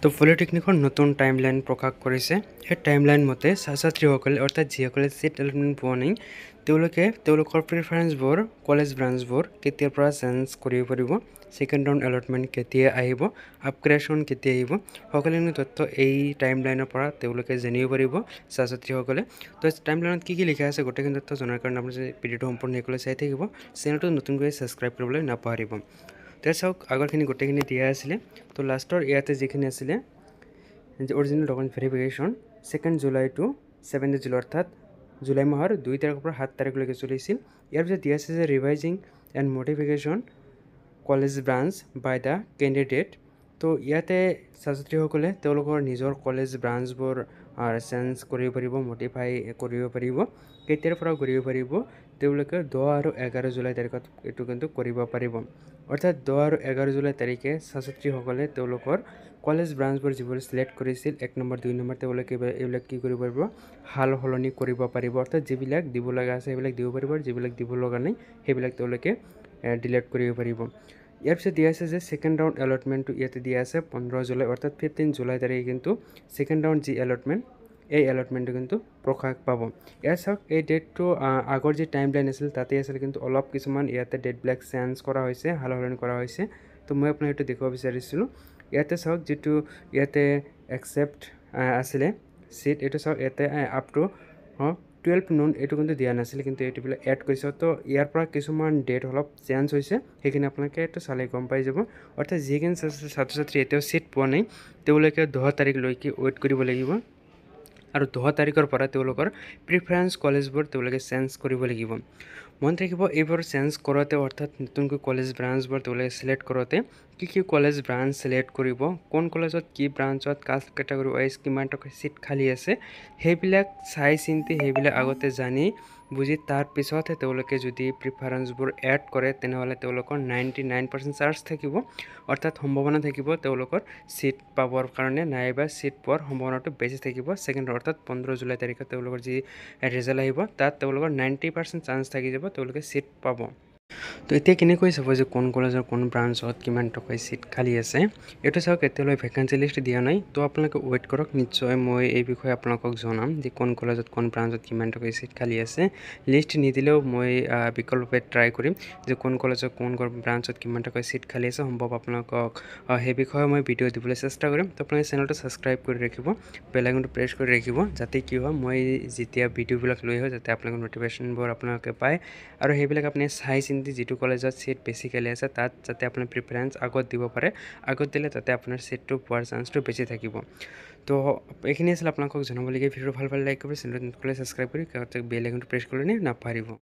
তো পলিটেকনিকৰ নতুন টাইমলাইন প্ৰকাশ কৰিছে। এই টাইমলাইন মতে ছাত্ৰ-ছাত্ৰীসকলে অৰ্থাৎ যিসকলে ছিট এলটমেণ্ট পোৱা নাই তেওঁলোকে তেওঁলোকৰ প্ৰিফাৰেঞ্চবোৰ কলেজ ব্ৰাঞ্চবোৰ কেতিয়াৰ পৰা চেঞ্জ কৰিব পাৰিব, ছেকেণ্ড ৰাউণ্ড এলটমেণ্ট কেতিয়া আহিব, আপগ্ৰেডেশ্যন কেতিয়া আহিব, সকলোখিনি তথ্য এই টাইমলাইনৰ পৰা তেওঁলোকে জানিব পাৰিব ছাত্ৰ-ছাত্ৰীসকলে। তো টাইমলাইনত কি লিখা আছে গোটেইখিনি তথ্য জনাৰ কাৰণে আপুনি ভিডিঅ'টো সম্পূৰ্ণকৈ চাই থাকিব। চেনেলটো নতুনকৈ ছাবস্ক্ৰাইব কৰিবলৈ নাপাহৰিব। তো চাওক আগৰখিনি গোটেইখিনি দিয়া আছিলে। তো লাষ্টৰ ইয়াতে যিখিনি আছিলে original document verification 2 July to 7 July অৰ্থাৎ জুলাই মাহৰ 2 তাৰিখৰ পৰা 7 তাৰিখলৈকে চলিছিল। ইয়াৰ পিছত দিয়া আছে যে revising and modification college branch by the candidate. তো ইয়াতে ছাত্ৰ-ছাত্ৰীসকলে তেওঁলোকৰ নিজৰ কলেজ ব্ৰাঞ্চবোৰ চেঞ্জ কৰিব পাৰিব, মডিফাই কৰিব পাৰিব। কেতিয়াৰ পৰা কৰিব পাৰিব তেওঁলোকে 10 আৰু 11 জুলাই তাৰিখত এইটো কিন্তু কৰিব পাৰিব। অৰ্থাৎ 10 আৰু 11 জুলাই তাৰিখে ছাত্ৰ-ছাত্ৰীসকলে তেওঁলোকৰ কলেজ ব্ৰাঞ্চবোৰ যিবোৰ ছিলেক্ট কৰিছিল 1 নম্বৰ 2 নম্বৰ তেওঁলোকে এইবিলাক কি কৰিব পাৰিব, সাল সলনি কৰিব পাৰিব। অৰ্থাৎ যিবিলাক দিব লগা আছে সেইবিলাক দিব পাৰিব, যিবিলাক দিব লগা নাই সেইবিলাক তেওঁলোকে ডিলিট কৰিব পাৰিব। ইয়াৰ পিছত দিয়া আছে যে ছেকেণ্ড ৰাউণ্ড এলটমেণ্টটো ইয়াতে দিয়া আছে 15 জুলাই অৰ্থাৎ 15 জুলাই তাৰিখে কিন্তু ছেকেণ্ড ৰাউণ্ড যি এলটমেণ্ট এই এলটমেণ্টটো কিন্তু প্ৰকাশ পাব। ইয়াত চাওক এই ডেটটো আগৰ যি টাইমলাইন আছিল তাতে আছিল, কিন্তু অলপ কিছুমান ইয়াতে ডেটবিলাক চেঞ্জ কৰা হৈছে, সাল সলনি কৰা হৈছে। তো মই আপোনাক এইটো দেখুৱাব বিচাৰিছিলোঁ। ইয়াতে চাওক যিটো ইয়াতে একচেপ্ট আছিলে ছিট, এইটো চাওক ইয়াতে আপ টু 12 নোন এইটো কিন্তু দিয়া নাছিলে, কিন্তু এইটো বিলাক এড কৰিছে। তো ইয়াৰ পৰা কিছুমান ডেট অলপ চেঞ্জ হৈছে, সেইখিনি আপোনালোকে এইটো চালে গম পাই যাব। অৰ্থাৎ যিখিনি ছাত্ৰ-ছাত্ৰী এতিয়াও ছিট পোৱা নাই তেওঁলোকে 10 তাৰিখলৈকে ৱেইট কৰিব লাগিব, আৰু 10 তাৰিখৰ পৰা তেওঁলোকৰ প্ৰিফাৰেঞ্চ কলেজবোৰ তেওঁলোকে চেঞ্জ কৰিব লাগিব। মনত ৰাখিব এইবোৰ চেঞ্জ কৰোঁতে অৰ্থাৎ নতুনকৈ কলেজ ব্ৰাঞ্চবোৰ তেওঁলোকে ছিলেক্ট কৰোঁতে কি কলেজ ব্ৰাঞ্চ ছিলেক্ট কৰিব, কোন কলেজত কি ব্ৰাঞ্চত কাষ্ট কেটেগৰী ৱাইজ কিমান টকা ছিট খালী আছে সেইবিলাক চাই চিন্তি সেইবিলাক আগতে জানি বুজি তাৰপিছতহে তেওঁলোকে যদি প্ৰিফাৰেঞ্চবোৰ এড কৰে তেনেহ'লে তেওঁলোকৰ 99% চান্স থাকিব, অৰ্থাৎ সম্ভাৱনা থাকিব তেওঁলোকৰ ছিট পাবৰ কাৰণে, নাইবা ছিট পোৱাৰ সম্ভাৱনাটো বেছি থাকিব। ছেকেণ্ড অৰ্থাৎ 15 জুলাই তাৰিখত তেওঁলোকৰ যি ৰিজাল্ট আহিব তাত তেওঁলোকৰ 90% চান্স থাকি যাব তেওঁলোকে ছিট পাব। তো এতিয়া কেনেকৈ চাব যে কোন কলেজৰ কোন ব্ৰাঞ্চত কিমান টকা ছিট খালী আছে। এইটো চাওক এতিয়ালৈ ভেকেঞ্চি লিষ্ট দিয়া নাই, তো আপোনালোকে ৱেইট কৰক, নিশ্চয় মই এই বিষয়ে আপোনালোকক জনাম যে কোন কলেজত কোন ব্ৰাঞ্চত কিমান টকা ছিট খালী আছে। লিষ্ট নিদিলেও মই বিকল্পে ট্ৰাই কৰিম যে কোন কলেজত কোন ব্ৰাঞ্চত কিমান টকা ছিট খালী আছে, সম্ভৱ আপোনালোকক সেই বিষয়ে মই ভিডিঅ' দিবলৈ চেষ্টা কৰিম। তো আপোনালোকে চেনেলটো ছাবস্ক্ৰাইব কৰি ৰাখিব, বেল আইকনটো প্ৰেছ কৰি ৰাখিব, যাতে কি হয় মই যেতিয়া ভিডিঅ'বিলাক লৈ আহোঁ যাতে আপোনালোকৰ ন'টিফিকেশ্যনবোৰ আপোনালোকে পায়, আৰু সেইবিলাক আপুনি চাই চিন্তি যিটো কলেজত ছিট বেছিকেলি আছে তাত যাতে আপোনাৰ প্ৰিফাৰেঞ্চ আগত দিব পাৰে, আগত দিলে তাতে আপোনাৰ ছিটটো পোৱাৰ চান্সটো বেছি থাকিব। তো এইখিনি আছিল আপোনালোকক জনাবলগীয়া। ভিডিঅ'টো ভাল লাইক কৰিব, চেনেলটো ছাবস্ক্ৰাইব কৰি বেল আইকনটো প্ৰেছ কৰি নাপাহৰিব।